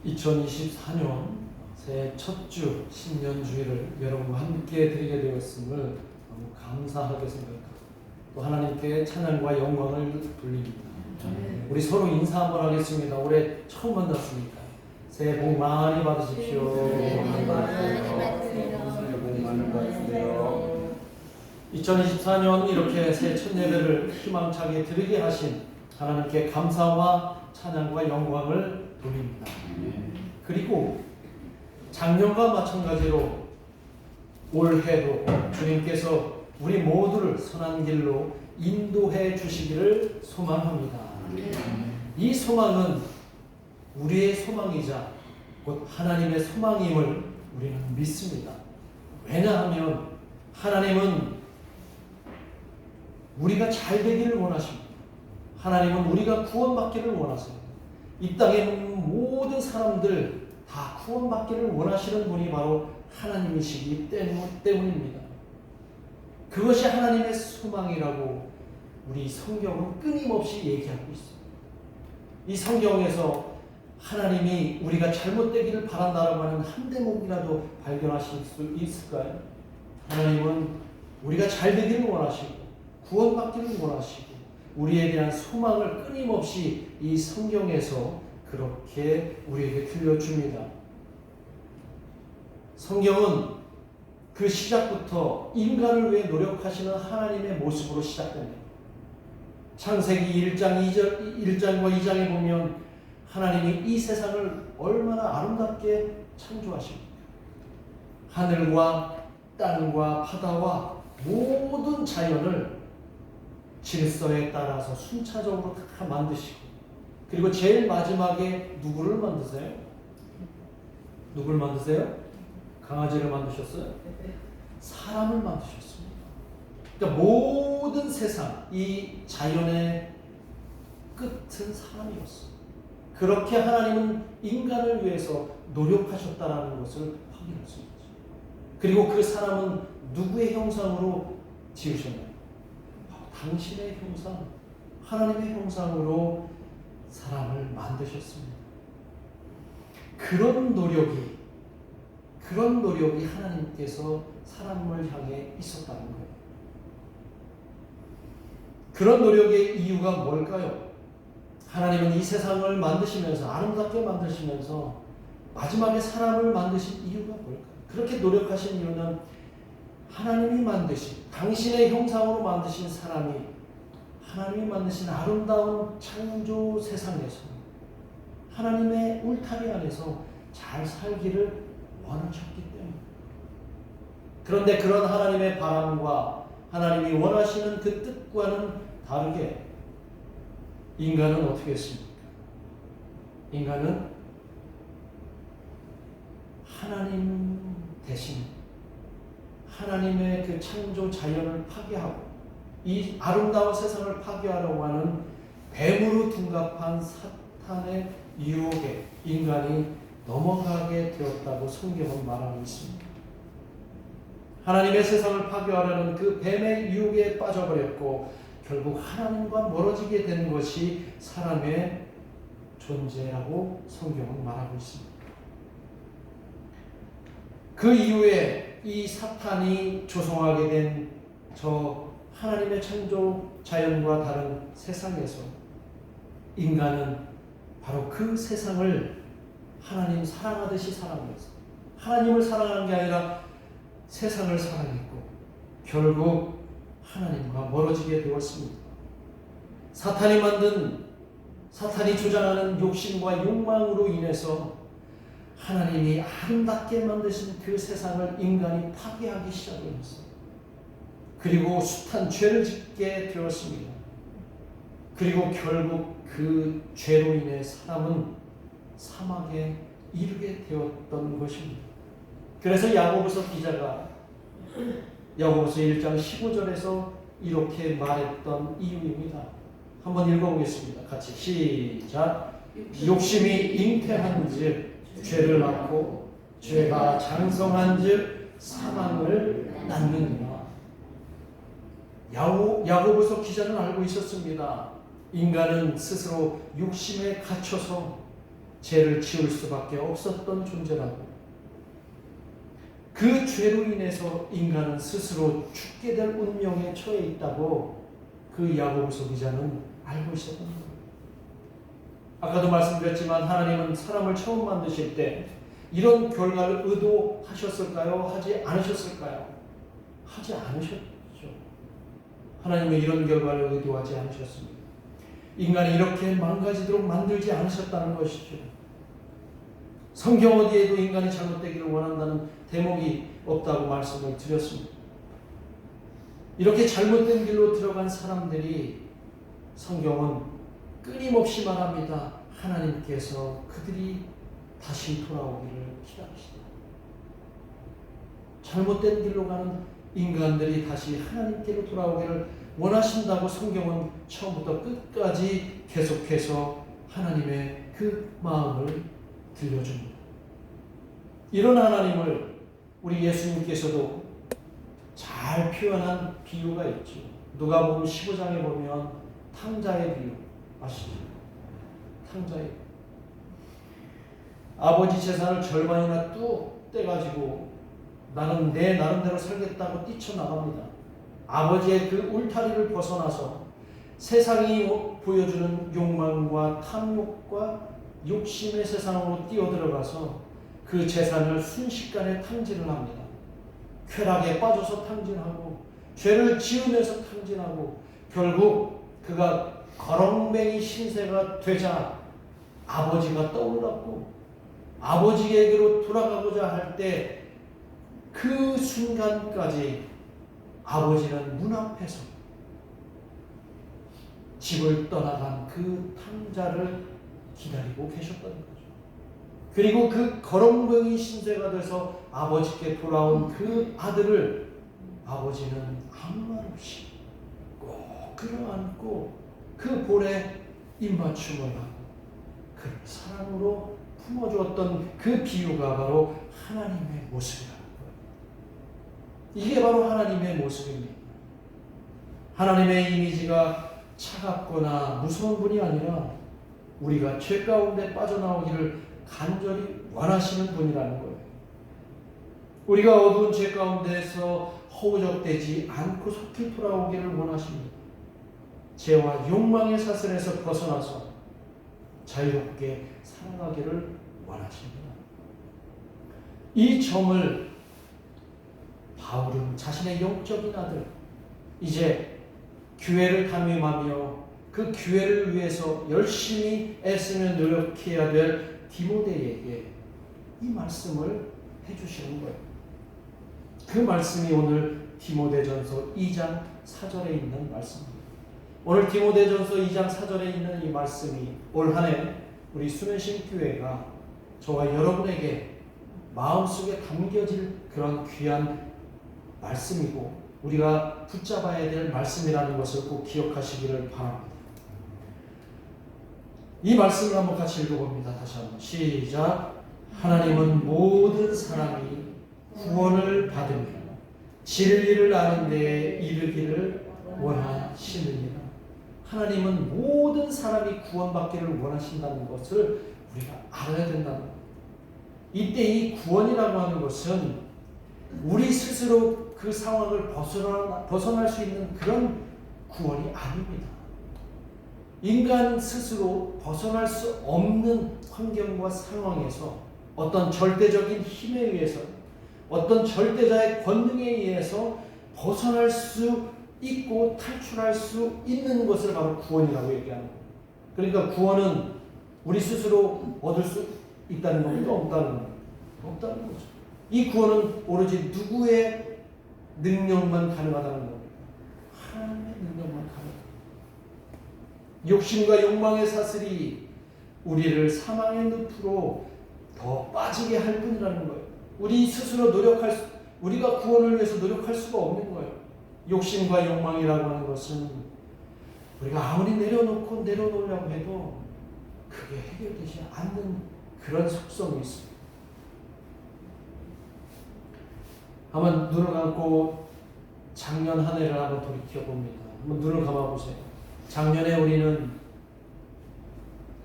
2024년 새해 첫 주 신년주일을 여러분과 함께 드리게 되었음을 너무 감사하게 생각합니다. 또 하나님께 찬양과 영광을 돌립니다. 우리 서로 인사 한번 하겠습니다. 올해 처음 만났으니까 새해 복 많이 받으십시오. 새해 복 많이 받으세요. 2024년 이렇게 새해 첫 예배를 희망차게 드리게 하신 하나님께 감사와 찬양과 영광을 돌립니다. 그리고 작년과 마찬가지로 올해도 주님께서 우리 모두를 선한 길로 인도해 주시기를 소망합니다. 이 소망은 우리의 소망이자 곧 하나님의 소망임을 우리는 믿습니다. 왜냐하면 하나님은 우리가 잘 되기를 원하십니다. 하나님은 우리가 구원받기를 원하세요. 이 땅에 있는 모든 사람들 다 구원받기를 원하시는 분이 바로 하나님이시기 때문입니다. 그것이 하나님의 소망이라고 우리 성경은 끊임없이 얘기하고 있습니다. 이 성경에서 하나님이 우리가 잘못되기를 바란다라고 하는 한 대목이라도 발견하실 수 있을까요? 하나님은 우리가 잘 되기를 원하시고 구원받기를 원하시고 우리에 대한 소망을 끊임없이 이 성경에서 그렇게 우리에게 들려줍니다. 성경은 그 시작부터 인간을 위해 노력하시는 하나님의 모습으로 시작됩니다. 창세기 1장과 2장에 보면 하나님이 이 세상을 얼마나 아름답게 창조하십니까? 하늘과 땅과 바다와 모든 자연을 질서에 따라서 순차적으로 다 만드시고 그리고 제일 마지막에 누구를 만드세요? 누구를 만드세요? 강아지를 만드셨어요? 사람을 만드셨습니다. 그러니까 모든 세상, 이 자연의 끝은 사람이었어요. 그렇게 하나님은 인간을 위해서 노력하셨다는 것을 확인할 수 있죠. 그리고 그 사람은 누구의 형상으로 지으셨나요? 당신의 형상, 하나님의 형상으로 사람을 만드셨습니다. 그런 노력이 하나님께서 사람을 향해 있었다는 거예요. 그런 노력의 이유가 뭘까요? 하나님은 이 세상을 만드시면서 아름답게 만드시면서 마지막에 사람을 만드신 이유가 뭘까요? 그렇게 노력하신 이유는 하나님이 만드신 당신의 형상으로 만드신 사람이 하나님이 만드신 아름다운 창조 세상에서 하나님의 울타리 안에서 잘 살기를 원하셨기 때문입니다. 그런데 그런 하나님의 바람과 하나님이 원하시는 그 뜻과는 다르게 인간은 어떻게 했습니까? 인간은 하나님 대신 하나님의 그 창조 자연을 파괴하고 이 아름다운 세상을 파괴하려고 하는 뱀으로 둔갑한 사탄의 유혹에 인간이 넘어가게 되었다고 성경은 말하고 있습니다. 하나님의 세상을 파괴하려는 그 뱀의 유혹에 빠져버렸고 결국 하나님과 멀어지게 된 것이 사람의 존재라고 성경은 말하고 있습니다. 그 이후에 이 사탄이 조성하게 된 저 하나님의 창조 자연과 다른 세상에서 인간은 바로 그 세상을 하나님 사랑하듯이 사랑해서 하나님을 사랑하는 게 아니라 세상을 사랑했고 결국 하나님과 멀어지게 되었습니다. 사탄이 조장하는 욕심과 욕망으로 인해서 하나님이 아름답게 만드신 그 세상을 인간이 파괴하기 시작했습니다. 그리고 숱한 죄를 짓게 되었습니다. 그리고 결국 그 죄로 인해 사람은 사막에 이르게 되었던 것입니다. 그래서 야고보서 기자가 야고보서 1장 15절에서 이렇게 말했던 이유입니다. 한번 읽어보겠습니다. 같이 시작. 욕심이 잉태한즉 죄를 낳고 죄가 장성한즉 사망을 낳느니라. 야고보서 기자는 알고 있었습니다. 인간은 스스로 욕심에 갇혀서 죄를 지을 수밖에 없었던 존재라고, 그 죄로 인해서 인간은 스스로 죽게 될 운명에 처해 있다고 그 야고보서 기자는 알고 있었던 거예요. 아까도 말씀드렸지만 하나님은 사람을 처음 만드실 때 이런 결과를 의도하셨을까요? 하지 않으셨을까요? 하지 않으셨죠. 하나님은 이런 결과를 의도하지 않으셨습니다. 인간이 이렇게 망가지도록 만들지 않으셨다는 것이죠. 성경 어디에도 인간이 잘못되기를 원한다는 대목이 없다고 말씀을 드렸습니다. 이렇게 잘못된 길로 들어간 사람들이 성경은 끊임없이 말합니다. 하나님께서 그들이 다시 돌아오기를 기다리시다. 잘못된 길로 가는 인간들이 다시 하나님께로 돌아오기를 원하신다고 성경은 처음부터 끝까지 계속해서 하나님의 그 마음을 들려줍니다. 이런 하나님을 우리 예수님께서도 잘 표현한 비유가 있죠. 누가복음 15장에 보면 탕자의 비유 아시죠? 탕자의 아버지 재산을 절반이나 뚝 떼가지고 나는 내 나름대로 살겠다고 뛰쳐나갑니다. 아버지의 그 울타리를 벗어나서 세상이 보여주는 욕망과 탐욕과 욕심의 세상으로 뛰어들어가서 그 재산을 순식간에 탕진을 합니다. 쾌락에 빠져서 탕진하고 죄를 지으면서 탕진하고 결국 그가 거렁뱅이 신세가 되자 아버지가 떠올랐고 아버지에게로 돌아가고자 할 때 그 순간까지 아버지는 문 앞에서 집을 떠나간 그 탕자를 기다리고 계셨던 거죠. 그리고 그 거렁뱅이 신세가 돼서 아버지께 돌아온 그 아들을 아버지는 아무 말 없이 꼭 끌어안고 그 볼에 입맞춤을 하고 그를 사랑으로 품어주었던 그 비유가 바로 하나님의 모습이라는 거예요. 이게 바로 하나님의 모습입니다. 하나님의 이미지가 차갑거나 무서운 분이 아니라 우리가 죄 가운데 빠져나오기를 간절히 원하시는 분이라는 거예요. 우리가 어두운 죄 가운데에서 허우적대지 않고 속히 돌아오기를 원하십니다. 죄와 욕망의 사슬에서 벗어나서 자유롭게 살아가기를 원하십니다. 이 점을 바울은 자신의 영적인 아들, 이제 교회를 담임하며 그 교회를 위해서 열심히 애쓰며 노력해야 될 디모데에게 이 말씀을 해주시는 거예요. 그 말씀이 오늘 디모데전서 2장 4절에 있는 말씀입니다. 오늘 디모데전서 2장 4절에 있는 이 말씀이 올 한 해 우리 수면신 교회가 저와 여러분에게 마음속에 담겨질 그런 귀한 말씀이고 우리가 붙잡아야 될 말씀이라는 것을 꼭 기억하시기를 바랍니다. 이 말씀을 한번 같이 읽어봅니다. 다시 한번 시작. 하나님은 모든 사람이 구원을 받으며 진리를 아는 데에 이르기를 원하시느니라. 하나님은 모든 사람이 구원받기를 원하신다는 것을 우리가 알아야 된다는 거예요. 이때 이 구원이라고 하는 것은 우리 스스로 그 상황을 벗어날 수 있는 그런 구원이 아닙니다. 인간 스스로 벗어날 수 없는 환경과 상황에서 어떤 절대적인 힘에 의해서 어떤 절대자의 권능에 의해서 벗어날 수 있고 탈출할 수 있는 것을 바로 구원이라고 얘기하는 거예요. 그러니까 구원은 우리 스스로 얻을 수 있다는 겁니까? 없다는 겁니까? 없다는 거죠. 이 구원은 오로지 누구의 능력만 가능하다는 겁니다. 하나님의 능력만 가능합니다. 욕심과 욕망의 사슬이 우리를 사망의 늪으로 더 빠지게 할 뿐이라는 거예요. 우리 스스로 우리가 구원을 위해서 노력할 수가 없는 거예요. 욕심과 욕망이라고 하는 것은 우리가 아무리 내려놓으려고 해도 그게 해결되지 않는 그런 속성이 있습니다. 한번 눈을 감고 작년 한 해를 한번 돌이켜 봅니다. 한번 눈을 감아보세요. 작년에 우리는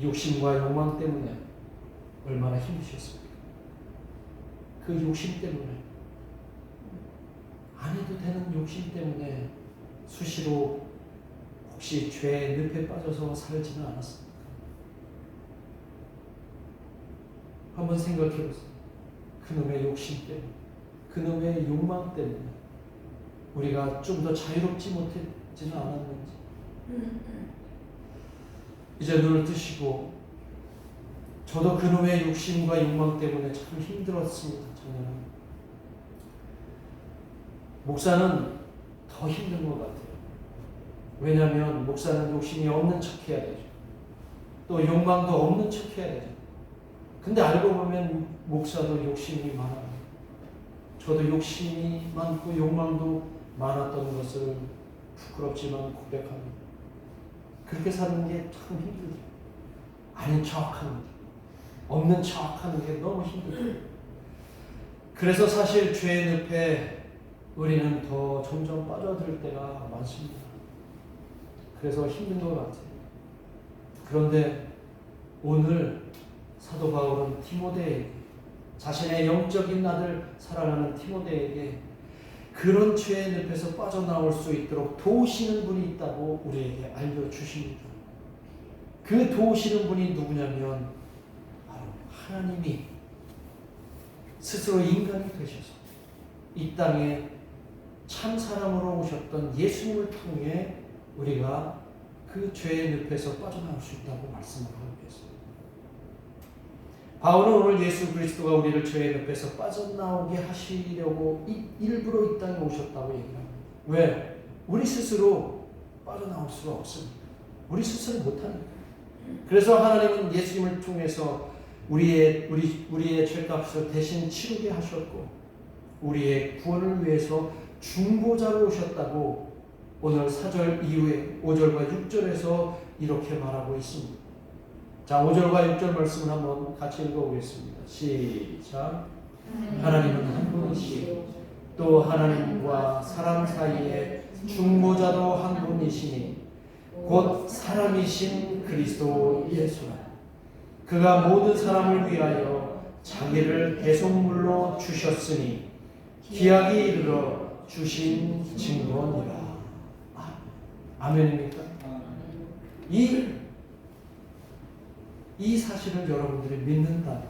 욕심과 욕망 때문에 얼마나 힘드셨습니까? 그 욕심 때문에, 안 해도 되는 욕심 때문에 수시로 혹시 죄의 늪에 빠져서 살지는 않았습니까? 한번 생각해 보세요. 그놈의 욕심 때문에, 그놈의 욕망 때문에 우리가 좀 더 자유롭지 못했지는 않았는지. 이제 눈을 뜨시고, 저도 그놈의 욕심과 욕망 때문에 참 힘들었습니다. 작년에. 목사는 더 힘든 것 같아요. 왜냐하면 목사는 욕심이 없는 척 해야 되죠. 또 욕망도 없는 척 해야 되죠. 근데 알고 보면 목사도 욕심이 많아요. 저도 욕심이 많고 욕망도 많았던 것을 부끄럽지만 고백합니다. 그렇게 사는 게 참 힘들죠. 아닌 척하는 게, 없는 척하는 게 너무 힘들죠. 그래서 사실 죄의 늪에 우리는 더 점점 빠져들 때가 많습니다. 그래서 힘든 것 같아요. 그런데 오늘 사도 바울은 디모데에게, 자신의 영적인 아들 사랑하는 디모데에게 그런 죄의 늪에서 빠져나올 수 있도록 도우시는 분이 있다고 우리에게 알려주십니다. 그 도우시는 분이 누구냐면 바로 하나님이 스스로 인간이 되셔서 이 땅에 참 사람으로 오셨던 예수님을 통해 우리가 그 죄의 늪에서 빠져나올 수 있다고 말씀을 하고 계십니다. 바울은 오늘 예수 그리스도가 우리를 죄의 늪에서 빠져나오게 하시려고 일부러 이 땅에 오셨다고 얘기합니다. 왜? 우리 스스로 빠져나올 수가 없습니다. 우리 스스로 못하니까. 그래서 하나님은 예수님을 통해서 우리의 죄값을 대신 치르게 하셨고, 우리의 구원을 위해서 중보자로 오셨다고 오늘 4절 이후에 5절과 6절에서 이렇게 말하고 있습니다. 자, 5절과 6절 말씀을 한번 같이 읽어보겠습니다. 시작. 하나님은 한 분이시고 또 하나님과 사람 사이에 중보자도 한 분이시니 곧 사람이신 그리스도 예수라. 그가 모든 사람을 위하여 자기를 대속물로 주셨으니 기약이 이르러 주신 증거니라. 아멘입니까? 이 사실을 여러분들이 믿는다면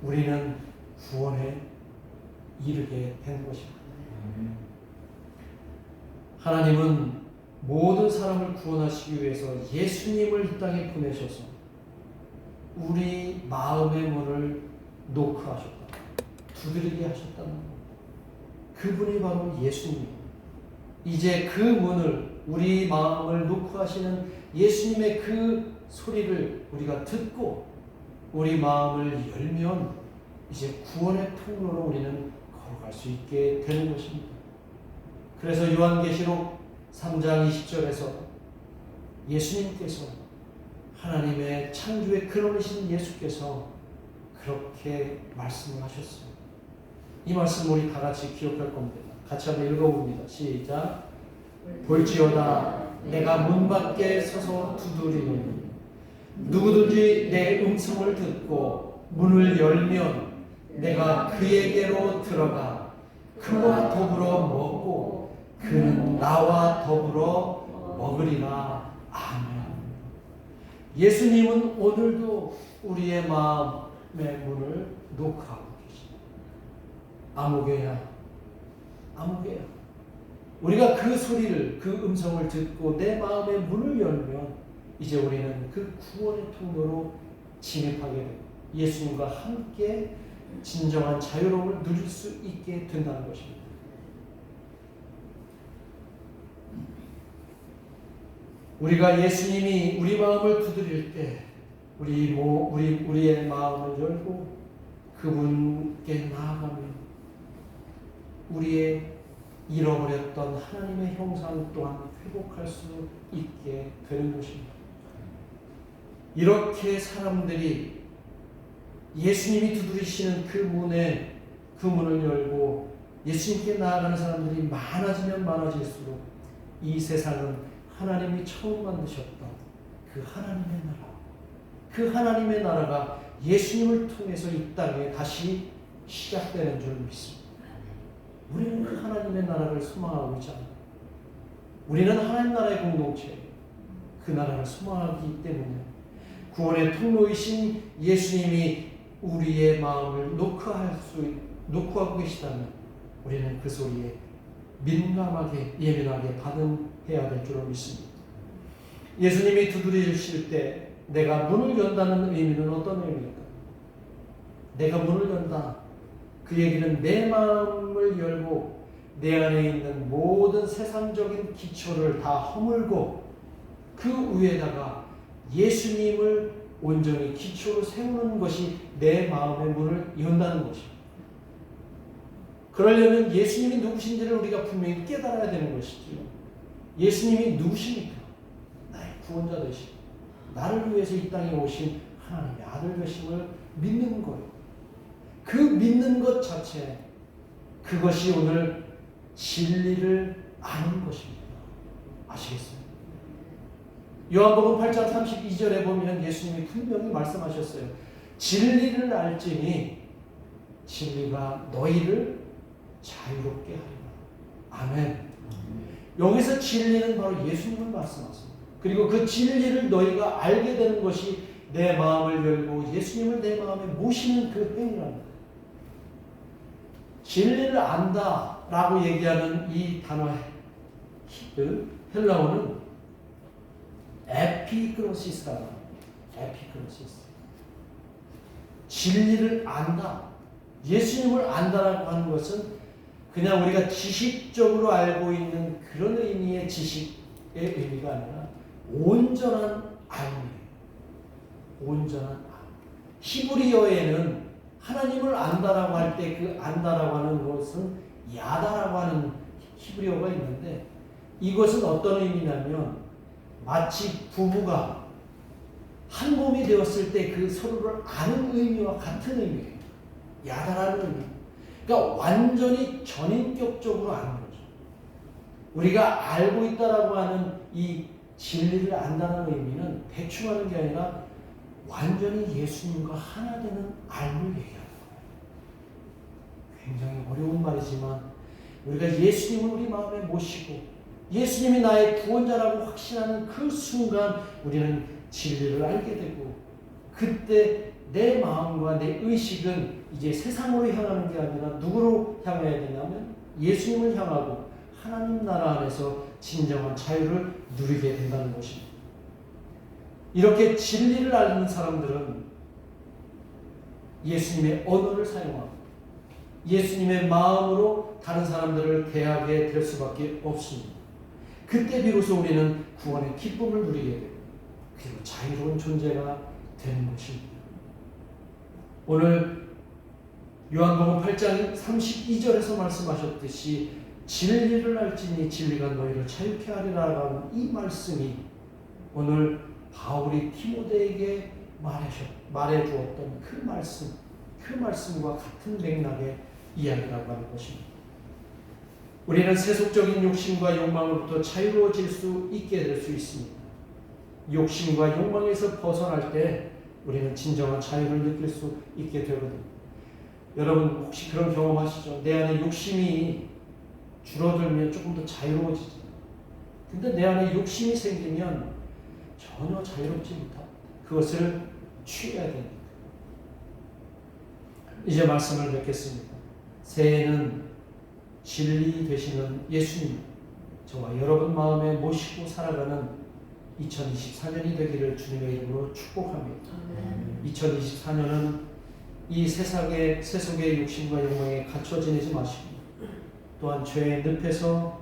우리는 구원에 이르게 된 것입니다. 하나님은 모든 사람을 구원하시기 위해서 예수님을 이 땅에 보내셔서 우리 마음의 문을 노크하셨다, 두드리게 하셨다는 것. 그분이 바로 예수님입니다. 이제 그 문을, 우리 마음을 노크하시는 예수님의 그 소리를 우리가 듣고 우리 마음을 열면 이제 구원의 통로로 우리는 걸어갈 수 있게 되는 것입니다. 그래서 요한계시록 3장 20절에서 예수님께서, 하나님의 창조의 근원이신 예수께서 그렇게 말씀을 하셨어요. 이 말씀 우리 다 같이 기억할 겁니다. 같이 한번 읽어봅니다. 시작. 볼지어다 내가 문 밖에 서서 두드리노니 누구든지 내 음성을 듣고 문을 열면 내가 그에게로 들어가 그와 더불어 먹고 그는 나와 더불어 먹으리라. 아멘. 예수님은 오늘도 우리의 마음의 문을 노크하고 계십니다. 아무개야, 아무개야. 우리가 그 소리를, 그 음성을 듣고 내 마음의 문을 열면 이제 우리는 그 구원의 통로로 진입하게 되고 예수님과 함께 진정한 자유로움을 누릴 수 있게 된다는 것입니다. 우리가 예수님이 우리 마음을 두드릴 때 우리의 마음을 열고 그분께 나아가면 우리의 잃어버렸던 하나님의 형상 또한 회복할 수 있게 되는 것입니다. 이렇게 사람들이 예수님이 두드리시는 그 문을 열고 예수님께 나아가는 사람들이 많아지면 많아질수록 이 세상은 하나님이 처음 만드셨던 그 하나님의 나라, 그 하나님의 나라가 예수님을 통해서 이 땅에 다시 시작되는 줄 믿습니다. 우리는 하나님의 나라를 소망하고 있지 않아요. 우리는 하나님 나라의 공동체예요. 그 나라를 소망하기 때문에 구원의 통로이신 예수님이 우리의 마음을 녹화하고 계시다면 우리는 그 소리에 민감하게 예민하게 반응해야 될 줄로 믿습니다. 예수님이 두드리실 때 내가 문을 연다는 의미는 어떤 의미입니까? 내가 문을 연다. 그 얘기는 내 마음을 열고 내 안에 있는 모든 세상적인 기초를 다 허물고 그 위에다가 예수님을 온전히 기초로 세우는 것이 내 마음의 문을 연다는 것입니다. 그러려면 예수님이 누구신지를 우리가 분명히 깨달아야 되는 것이죠. 예수님이 누구십니까? 나의 구원자 되시고 나를 위해서 이 땅에 오신 하나님의 아들 되심을 믿는 거예요. 그 믿는 것 자체, 그것이 오늘 진리를 아는 것입니다. 아시겠어요? 요한복음 8장 32절에 보면 예수님이 분명히 말씀하셨어요. 진리를 알지니 진리가 너희를 자유롭게 하리라. 아멘. 여기서 진리는 바로 예수님을 말씀하십니다. 그리고 그 진리를 너희가 알게 되는 것이 내 마음을 열고 예수님을 내 마음에 모시는 그 행위랍니다. 진리를 안다라고 얘기하는 이 단어의 헬라어는 에피그노시스라는 에피그노시스. 진리를 안다. 예수님을 안다라고 하는 것은 그냥 우리가 지식적으로 알고 있는 그런 의미의 지식의 의미가 아니라 온전한 알이에요. 온전한 알. 히브리어에는 하나님을 안다라고 할 때 그 안다라고 하는 것은 야다라고 하는 히브리어가 있는데 이것은 어떤 의미냐면 마치 부부가 한 몸이 되었을 때 그 서로를 아는 의미와 같은 의미예요. 야다라는 의미. 그러니까 완전히 전인격적으로 아는 거죠. 우리가 알고 있다라고 하는 이 진리를 안다는 의미는 대충 하는 게 아니라 완전히 예수님과 하나 되는 알을 얘기하는 거예요. 굉장히 어려운 말이지만 우리가 예수님을 우리 마음에 모시고 예수님이 나의 구원자라고 확신하는 그 순간 우리는 진리를 알게 되고 그때 내 마음과 내 의식은 이제 세상으로 향하는 게 아니라 누구로 향해야 되냐면 예수님을 향하고 하나님 나라 안에서 진정한 자유를 누리게 된다는 것입니다. 이렇게 진리를 아는 사람들은 예수님의 언어를 사용하고 예수님의 마음으로 다른 사람들을 대하게 될 수밖에 없습니다. 그때 비로소 우리는 구원의 기쁨을 누리게 되고 그리고 자유로운 존재가 되는 것입니다. 오늘 요한복음 8장 32절에서 말씀하셨듯이 진리를 알지니 진리가 너희를 자유케 하리라고 하는 이 말씀이 오늘 바울이 디모데에게 말해주었던 그 말씀과 같은 맥락의 이야기라고 하는 것입니다. 우리는 세속적인 욕심과 욕망으로부터 자유로워질 수 있게 될 수 있습니다. 욕심과 욕망에서 벗어날 때 우리는 진정한 자유를 느낄 수 있게 되거든요. 여러분 혹시 그런 경험하시죠? 내 안에 욕심이 줄어들면 조금 더 자유로워지죠. 근데 내 안에 욕심이 생기면 전혀 자유롭지 못합니다. 그것을 취해야 됩니다. 이제 말씀을 맺겠습니다. 새해에는 진리 되시는 예수님 저와 여러분 마음에 모시고 살아가는 2024년이 되기를 주님의 이름으로 축복합니다. 2024년은 이 세속의 욕심과 욕망에 갇혀 지내지 마시고 또한 죄의 늪에서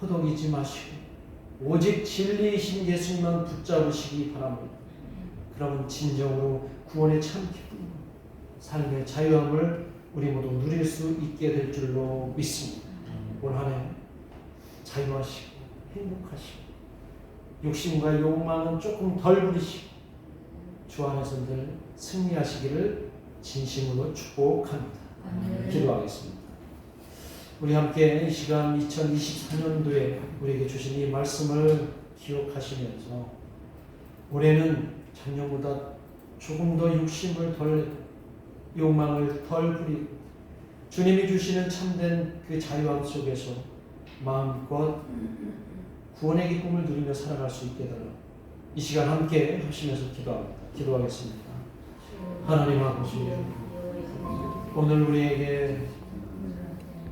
허덕이지 마시고 오직 진리이신 예수님만 붙잡으시기 바랍니다. 그러면 진정으로 구원의 참 기쁨, 삶의 자유함을 우리 모두 누릴 수 있게 될 줄로 믿습니다. 올 한 해 자유하시고 행복하시고 욕심과 욕망은 조금 덜 부리시고 주 안에서 늘 승리하시기를 진심으로 축복합니다. 기도하겠습니다. 우리 함께 이 시간 2024년도에 우리에게 주신 이 말씀을 기억하시면서 올해는 작년보다 조금 더 욕심을 덜, 욕망을 덜 부리고 주님이 주시는 참된 그 자유함 속에서 마음껏 구원의 기쁨을 누리며 살아갈 수 있게 해달라. 이 시간 함께 하시면서 기도하겠습니다. 하나님 아버지, 오늘 우리에게